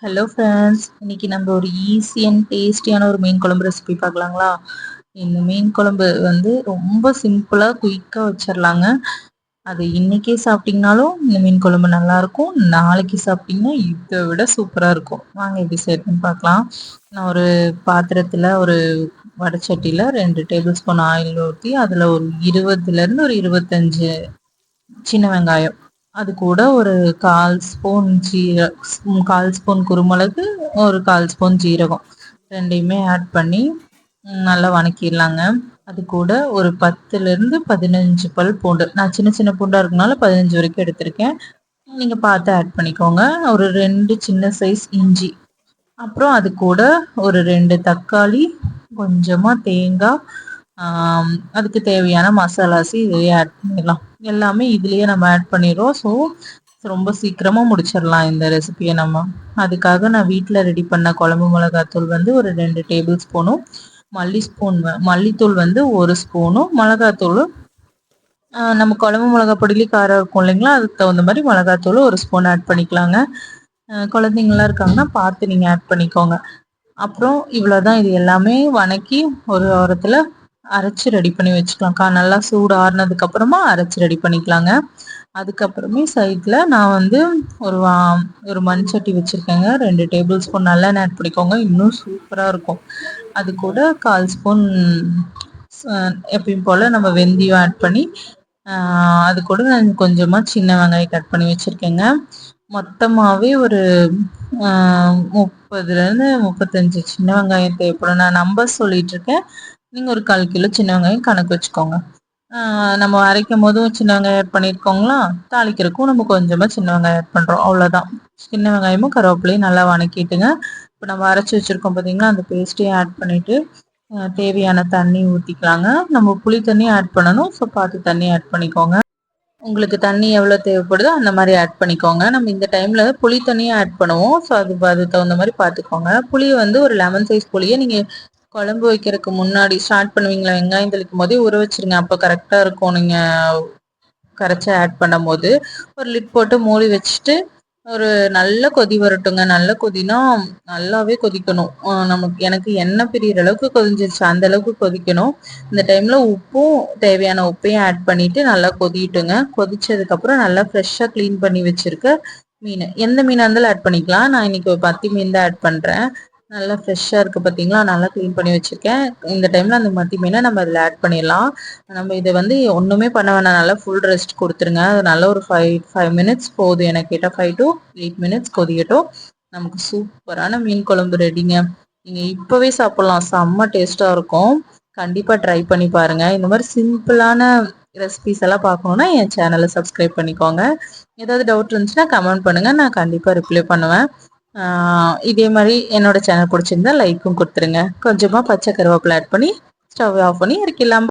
Hello friends, இன்னைக்கு நம்ம ஒரு ஈஸி அண்ட் டேஸ்டியான ஒரு மீன் குழம்பு ரெசிபி பார்க்கலாங்களா? இந்த மீன் குழம்பு வந்து ரொம்ப சிம்பிளாக குயிக்காக வச்சிடலாங்க. அது இன்னைக்கே சாப்பிட்டீங்கனாலும் இந்த மீன் குழம்பு நல்லா இருக்கும். நாளைக்கு சாப்பிட்டீங்கன்னா இதை விட சூப்பராக இருக்கும். வாங்க எப்படி செய்யறதுன்னு பார்க்கலாம். நான் ஒரு பாத்திரத்தில் ஒரு வடச்சட்டியில் 2 டேபிள் ஸ்பூன் ஆயில் ஊற்றி அதில் ஒரு 20லேருந்து ஒரு 25 சின்ன வெங்காயம், அது கூட ஒரு 1/4 ஸ்பூன் குருமிளகு, ஒரு 1/4 ஸ்பூன் ஜீரகம், ரெண்டையுமே ஆட் பண்ணி நல்லா வணக்கிடலாங்க. அது கூட ஒரு 10லேருந்து 15 பல் பூண்டு, நான் சின்ன சின்ன பூண்டா இருக்கனால 15 வரைக்கும் எடுத்திருக்கேன். நீங்க பார்த்து ஆட் பண்ணிக்கோங்க. ஒரு 2 சின்ன சைஸ் இஞ்சி, அப்புறம் அது கூட ஒரு 2 தக்காளி, கொஞ்சமா தேங்காய், அதுக்கு தேவையான மசாலாஸ் இதுலயே ஆட் பண்ணிடலாம். எல்லாமே இதுலயே நம்ம ஆட் பண்ணிடுறோம். ஸோ ரொம்ப சீக்கிரமா முடிச்சிடலாம் இந்த ரெசிபியை நம்ம. அதுக்காக நான் வீட்டில் ரெடி பண்ண குழம்பு மிளகாத்தூள் வந்து ஒரு 2 டேபிள் ஸ்பூனும், மல்லித்தூள் வந்து 1 ஸ்பூனும், மிளகாத்தூள் நம்ம குழம்பு மிளகா பொடியிலே காரம் இருக்கும் இல்லைங்களா, அதுக்கு தகுந்த மாதிரி மிளகாத்தூள் 1 ஸ்பூன் ஆட் பண்ணிக்கலாங்க. குழந்தைங்களாம் இருக்காங்கன்னா பார்த்து நீங்கள் ஆட் பண்ணிக்கோங்க. அப்புறம் இவ்வளோதான். இது எல்லாமே வணக்கி ஒரு ஓரத்தில் அரைச்சி ரெடி பண்ணி வச்சுக்கலாம். நல்லா சூடு ஆறுனதுக்கு அப்புறமா அரைச்சி ரெடி பண்ணிக்கலாங்க. அதுக்கப்புறமே சைடில் நான் வந்து ஒரு மண் சட்டி வச்சுருக்கேங்க. 2 டேபிள் ஸ்பூன் நல்லெண்ணெய் ஆட் பண்ணிக்கோங்க, இன்னும் சூப்பராக இருக்கும். அது கூட 1/4 ஸ்பூன் எப்பயும் போல் நம்ம வெந்தயம் ஆட் பண்ணி, அது கூட நான் கொஞ்சமாக சின்ன வெங்காயம் கட் பண்ணி வச்சுருக்கேங்க. மொத்தமாகவே ஒரு 30லேருந்து 35 சின்ன வெங்காயம் தேவைப்படும். நான் நம்பர் சொல்லிட்டு இருக்கேன், நீங்கள் ஒரு 1/4 கிலோ சின்ன வெங்காயம் கணக்கு வச்சுக்கோங்க. நம்ம அரைக்கும் போதும் சின்ன வெங்காயம் ஆட் பண்ணியிருக்கோங்களா, தாளிக்கிறதுக்கும் நம்ம கொஞ்சமாக சின்ன வெங்காயம் ஆட் பண்ணுறோம், அவ்வளோதான். சின்ன வெங்காயமும் கருவேப்பிலையும் நல்லா வணக்கிட்டுங்க. இப்போ நம்ம அரைச்சி வச்சுருக்கோம் பார்த்தீங்களா, அந்த பேஸ்ட்டையும் ஆட் பண்ணிவிட்டு தேவையான தண்ணி ஊற்றிக்கலாங்க. நம்ம புளி தண்ணி ஆட் பண்ணணும், ஸோ பார்த்து தண்ணி ஆட் பண்ணிக்கோங்க. உங்களுக்கு தண்ணி எவ்வளோ தேவைப்படுதோ அந்த மாதிரி ஆட் பண்ணிக்கோங்க. நம்ம இந்த டைமில் புளி தண்ணியும் ஆட் பண்ணுவோம், ஸோ அது தகுந்த மாதிரி பார்த்துக்கோங்க. புளியை வந்து ஒரு லெமன் சைஸ் புளியை நீங்கள் குழம்பு வைக்கிறதுக்கு முன்னாடி ஸ்டார்ட் பண்ணுவீங்களா, வெங்காயம் தெளிக்கும் போதே ஊற வச்சுருங்க. அப்போ கரெக்டாக இருக்கும். நீங்கள் கரைச்சி ஆட் பண்ணும் போது ஒரு லிட் போட்டு மூடி வச்சுட்டு ஒரு நல்ல கொதி வரட்டுங்க. நல்ல கொதினா நல்லாவே கொதிக்கணும். எனக்கு எண்ணெய் பிரியிற அளவுக்கு கொதிஞ்சிருச்சு, அந்த அளவுக்கு கொதிக்கணும். இந்த டைம்ல உப்பும் தேவையான உப்பையும் ஆட் பண்ணிட்டு நல்லா கொதிட்டுங்க. கொதிச்சதுக்கு அப்புறம் நல்லா ஃப்ரெஷ்ஷாக க்ளீன் பண்ணி வச்சிருக்க மீன், எந்த மீனாக இருந்தாலும் ஆட் பண்ணிக்கலாம். நான் இன்னைக்கு ஒரு 10 மீன் தான் ஆட் பண்றேன். நல்லா ஃப்ரெஷ்ஷாக இருக்குது பார்த்தீங்களா, நல்லா க்ளீன் பண்ணி வச்சுருக்கேன். இந்த டைமில் அந்த மத்தி மீனை நம்ம அதில் ஆட் பண்ணிடலாம். நம்ம இதை வந்து ஒன்றுமே பண்ண வேணாம், நல்லா ஃபுல் ரெஸ்ட் கொடுத்துருங்க. அது நல்லா ஒரு 5 மினிட்ஸ் போதும், எனக்கு கேட்டால் 5 to 8 மினிட்ஸ் கொதிக்கட்டும். நமக்கு சூப்பரான மீன் குழம்பு ரெடிங்க. நீங்கள் இப்போவே சாப்பிட்லாம், செம்ம டேஸ்ட்டாக இருக்கும். கண்டிப்பாக ட்ரை பண்ணி பாருங்கள். இந்த மாதிரி சிம்பிளான ரெசிபிஸ் எல்லாம் பார்க்கணுன்னா என் சேனலை சப்ஸ்கிரைப் பண்ணிக்கோங்க. ஏதாவது டவுட் இருந்துச்சுன்னா கமெண்ட் பண்ணுங்கள், நான் கண்டிப்பாக ரிப்ளை பண்ணுவேன். இதே மாதிரி என்னோட சேனல் பிடிச்சிருந்தா லைக்கும் கொடுத்துருங்க. கொஞ்சமாக பச்சை கருவேப்பிலை ஆட் பண்ணி ஸ்டவ் ஆஃப் பண்ணி இறக்கிடலாம்.